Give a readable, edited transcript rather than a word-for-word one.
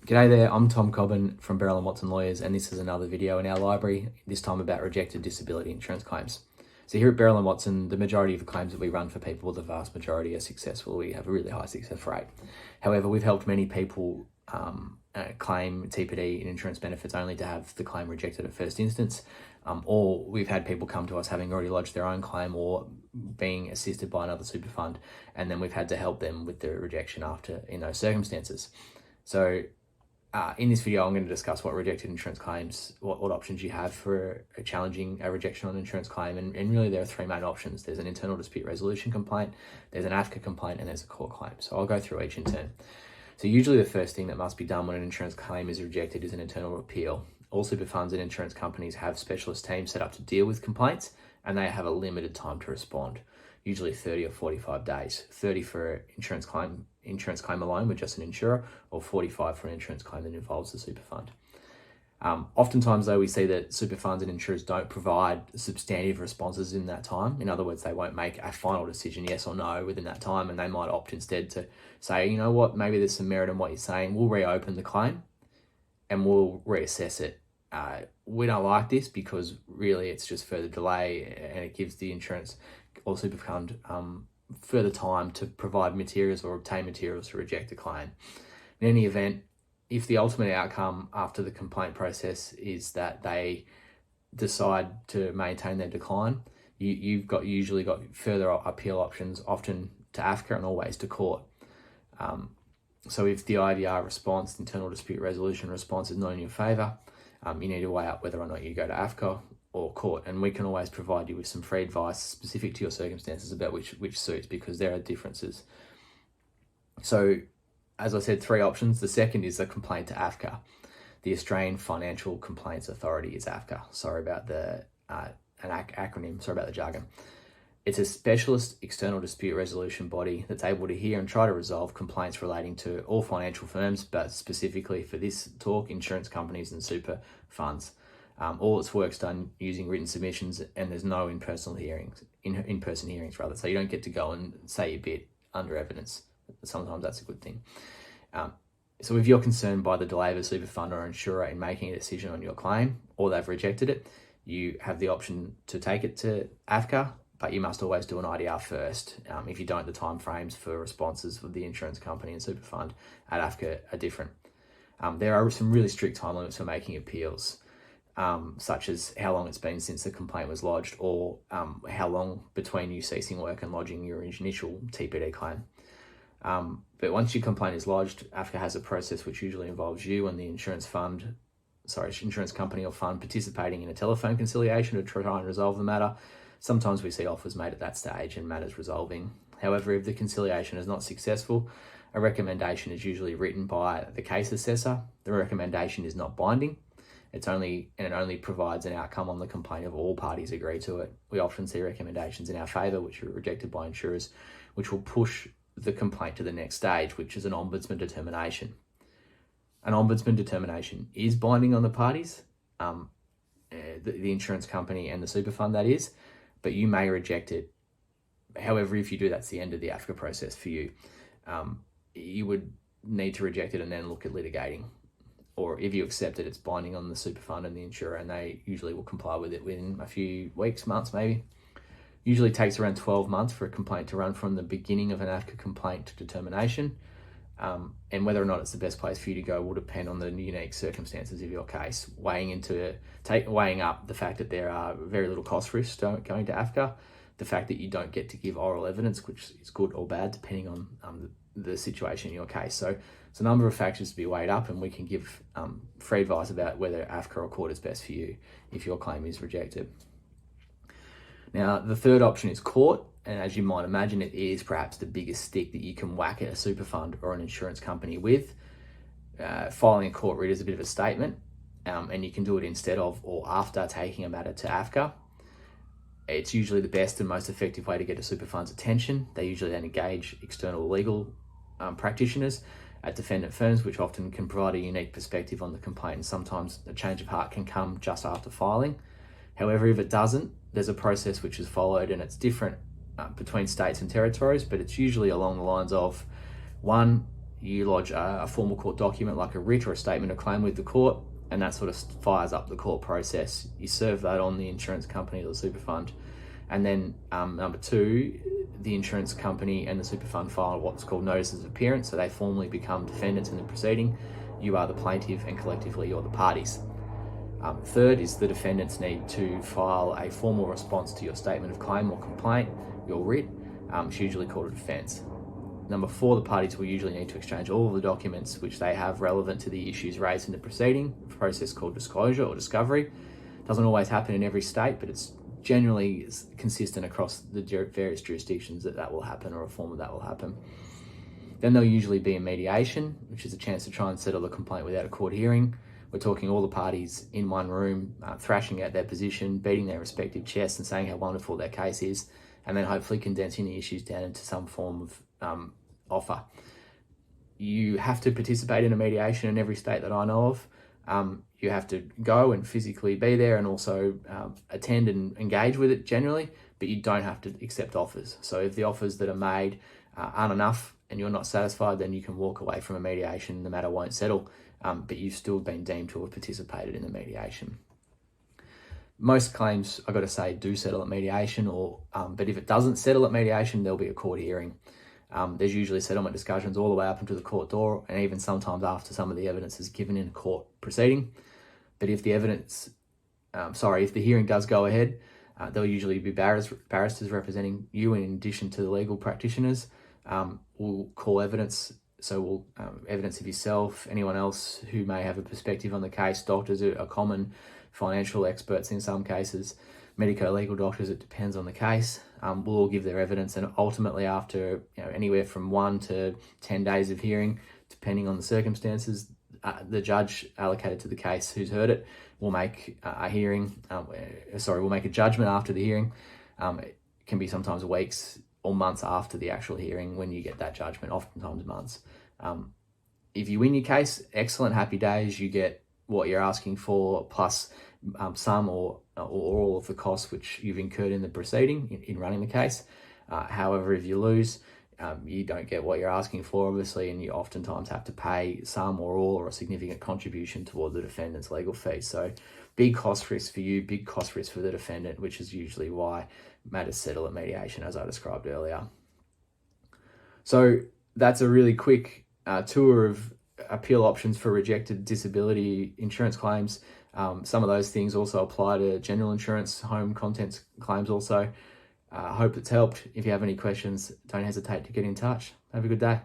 G'day there, I'm Tom Cobbin from Berrill Watson Lawyers, and this is another video in our library, this time about rejected disability insurance claims. So here at Berrill Watson, the majority of the claims that we run for people, the vast majority are successful. We have a really high success rate. However, we've helped many people claim TPD in insurance benefits only to have the claim rejected at first instance, or we've had people come to us having already lodged their own claim or being assisted by another super fund, and then we've had to help them with the rejection after in those circumstances. So in this video, I'm going to discuss what rejected insurance claims, what options you have for challenging a rejection on an insurance claim. And really there are three main options. There's an internal dispute resolution complaint, there's an AFCA complaint, and there's a court claim. So I'll go through each in turn. So usually the first thing that must be done when an insurance claim is rejected is an internal appeal. All super funds and insurance companies have specialist teams set up to deal with complaints, and they have a limited time to respond, usually 30 or 45 days. 30 for insurance claim alone with just an insurer, or 45 for an insurance claim that involves the super fund. Oftentimes though, we see that super funds and insurers don't provide substantive responses in that time. In other words, they won't make a final decision, yes or no, within that time, and they might opt instead to say, you know what, maybe there's some merit in what you're saying, we'll reopen the claim and we'll reassess it. We don't like this because really it's just further delay, and it gives the insurance or super fund further time to provide materials or obtain materials to reject a claim. In any event, if the ultimate outcome after the complaint process is that they decide to maintain their decline, you've usually got further appeal options, often to AFCA and always to court. So if the IDR response, internal dispute resolution response, is not in your favour, you need to weigh up whether or not you go to AFCA or court, and we can always provide you with some free advice specific to your circumstances about which suits, because there are differences. So as I said, three options. The second is a complaint to AFCA. The Australian Financial Complaints Authority is AFCA. Sorry about the acronym, sorry about the jargon. It's a specialist external dispute resolution body that's able to hear and try to resolve complaints relating to all financial firms, but specifically for this talk, insurance companies and super funds. All its work's done using written submissions, and there's no in-person hearings, so you don't get to go and say your bit under evidence. Sometimes that's a good thing. So if you're concerned by the delay of a super fund or insurer in making a decision on your claim, or they've rejected it, you have the option to take it to AFCA, but you must always do an IDR first. If you don't, the timeframes for responses of the insurance company and super fund at AFCA are different. There are some really strict time limits for making appeals, such as how long it's been since the complaint was lodged, or how long between you ceasing work and lodging your initial TPD claim. But once your complaint is lodged, AFCA has a process which usually involves you and the insurance company or fund participating in a telephone conciliation to try and resolve the matter. Sometimes we see offers made at that stage and matters resolving. However, if the conciliation is not successful, a recommendation is usually written by the case assessor. The recommendation is not binding. It only provides an outcome on the complaint if all parties agree to it. We often see recommendations in our favour which are rejected by insurers, which will push the complaint to the next stage, which is an ombudsman determination. An ombudsman determination is binding on the parties, the insurance company and the super fund, that is, but you may reject it. However, if you do, that's the end of the AFCA process for you. You would need to reject it and then look at litigating. Or if you accept it, it's binding on the super fund and the insurer, and they usually will comply with it within a few weeks, months maybe. Usually takes around 12 months for a complaint to run from the beginning of an AFCA complaint to determination. And whether or not it's the best place for you to go will depend on the unique circumstances of your case, weighing up the fact that there are very little cost risks going to AFCA, the fact that you don't get to give oral evidence, which is good or bad depending on the situation in your case. So it's a number of factors to be weighed up, and we can give free advice about whether AFCA or court is best for you if your claim is rejected. Now, the third option is court, and as you might imagine, it is perhaps the biggest stick that you can whack at a super fund or an insurance company with. Filing a court writ is a bit of a statement, and you can do it instead of or after taking a matter to AFCA. It's usually the best and most effective way to get a super fund's attention. They usually then engage external legal practitioners at defendant firms, which often can provide a unique perspective on the complaint, and sometimes a change of heart can come just after filing. However, if it doesn't, there's a process which is followed, and it's different between states and territories, but it's usually along the lines of, one, you lodge a formal court document like a writ or a statement of claim with the court, and that sort of fires up the court process. You serve that on the insurance company or the super fund. And then number two, the insurance company and the super fund file what's called notices of appearance, so they formally become defendants in the proceeding. You are the plaintiff and collectively you're the parties. Third is the defendants need to file a formal response to your statement of claim or complaint, your writ. It's usually called a defence. Number four, the parties will usually need to exchange all of the documents which they have relevant to the issues raised in the proceeding, a process called disclosure or discovery. Doesn't always happen in every state, but it's generally consistent across the various jurisdictions that will happen, or a form of that will happen. Then there'll usually be a mediation, which is a chance to try and settle the complaint without a court hearing. We're talking all the parties in one room, thrashing out their position, beating their respective chests and saying how wonderful their case is, and then hopefully condensing the issues down into some form of offer. You have to participate in a mediation in every state that I know of. You have to go and physically be there and also attend and engage with it generally, but you don't have to accept offers. So if the offers that are made aren't enough and you're not satisfied, then you can walk away from a mediation, the matter won't settle, but you've still been deemed to have participated in the mediation. Most claims, I've got to say, do settle at mediation, but if it doesn't settle at mediation, there'll be a court hearing. There's usually settlement discussions all the way up into the court door, and even sometimes after some of the evidence is given in a court proceeding. But if the if the hearing does go ahead, there'll usually be barristers representing you in addition to the legal practitioners. We'll call evidence, so we'll evidence of yourself, anyone else who may have a perspective on the case. Doctors are common, financial experts in some cases, medico-legal doctors, it depends on the case. Will all give their evidence, and ultimately after anywhere from 1 to 10 days of hearing, depending on the circumstances, the judge allocated to the case who's heard it will make will make a judgment after the hearing. It can be sometimes weeks or months after the actual hearing when you get that judgment, oftentimes months. If you win your case, excellent, happy days. You get what you're asking for, plus some or all of the costs which you've incurred in the proceeding in running the case. However, if you lose, you don't get what you're asking for, obviously, and you oftentimes have to pay some or all or a significant contribution toward the defendant's legal fees. So big cost risk for you, big cost risk for the defendant, which is usually why matters settle at mediation, as I described earlier. So that's a really quick tour of appeal options for rejected disability insurance claims. Some of those things also apply to general insurance, home contents claims also. I hope it's helped. If you have any questions, don't hesitate to get in touch. Have a good day.